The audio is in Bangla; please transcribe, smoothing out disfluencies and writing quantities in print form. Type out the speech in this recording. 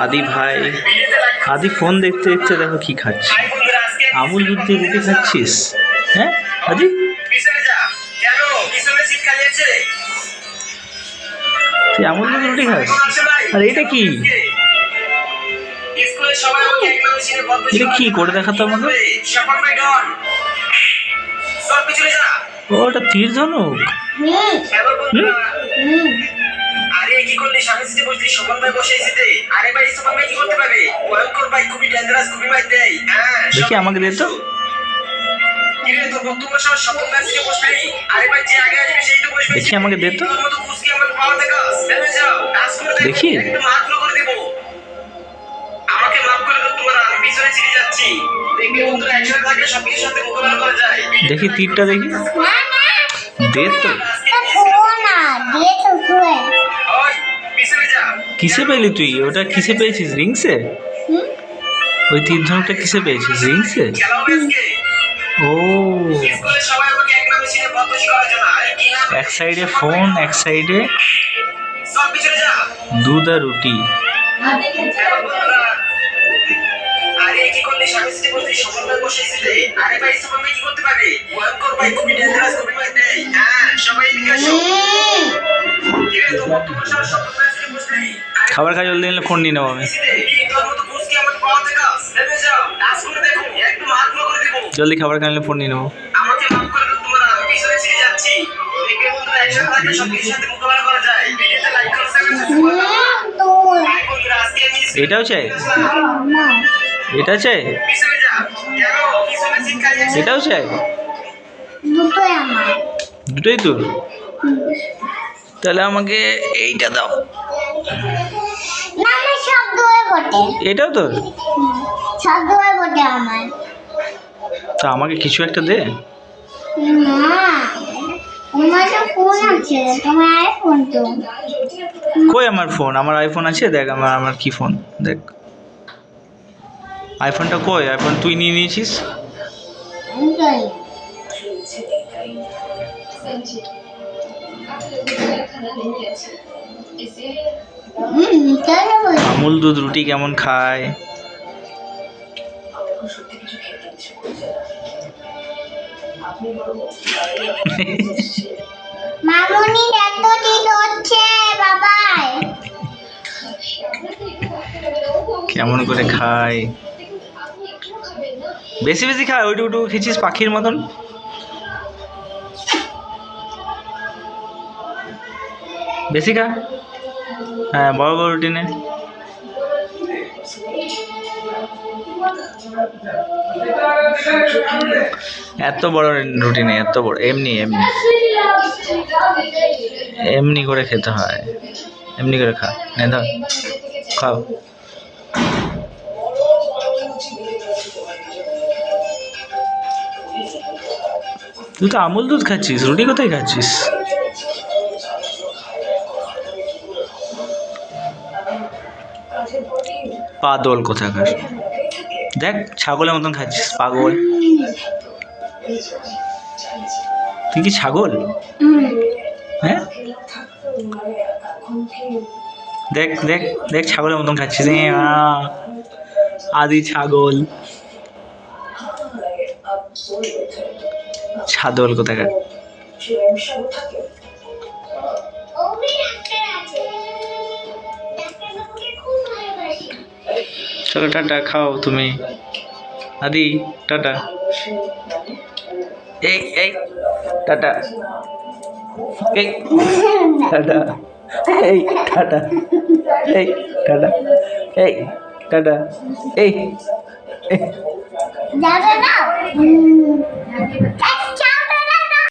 আদি ভাই, আদি ফোন দেখতে দেখতে দেখো কি খাচ্ছে। আমুল দুধ দিয়ে রুটি খাচ্ছিস? হ্যাঁ আদি, তুই আমুল দুধ রুটি খাস? আর এটা কি, এটা কি করে দেখাতো আমাকে। ওটা তীর ধনুক। দেখি আমাকে দে তো। দেখি আমাকে দে তো, দেখি। দেখি তীরটা দেখি, দে তো। কিসে পেলি তুই ওটা? কিসে পেয়েছিস? রিংসে? ওই তীর ধনুকটা কিসে পেয়েছিস? রিংসে? ও, এক সাইডে ফোন, এক সাইডে দুধ আর রুটি। খাবার খাই, জলদি নিলে ফোন নিয়ে নেবো আমি। জলদি খাবার খাইলে ফোন নিয়ে নেবো। এটাও চাই, এটা চাই, এটাও চাই, দুটোই তো। তাহলে আমাকে এইটা দাও। এটাও তোর? তা আমাকে কিছু একটা দে। কই আমার ফোন? আমার আইফোন আছে, দেখ আমার কি ফোন, দেখ আইফোনটা কই? আইফোন তুই নিয়ে নিয়েছিস। আমুল দুধ রুটি কেমন খায়? কেমন করে খায়? বেশি বেশি খায়, ওইটু ওটু খেয়েছিস পাখির মতন। বেশি খা। হ্যাঁ, বড় বড় রুটি নে। এত বড় রুটি নেই, এত বড়, এমনি এমনি এমনি করে খেতে হয়, এমনি করে খা। নে ধর, খাও। তুই তো আমুল দুধ খাচ্ছিস, রুটি কোথায় খাচ্ছিস? পাগল কোথাকার। দেখ ছাগলের মতন খাচ্ছিস, পাগল। তুই কি ছাগল? হ্যাঁ, দেখ দেখ দেখ, ছাগলের মতন খাচ্ছিস। আদি ছাগল, ছাদল কোথাকার। চলো টাটা, খাও তুমি। আদি টাটা। এই এই টাটা, এই টাটা, এই টাটা, এই টাটা, এই টাটা, এই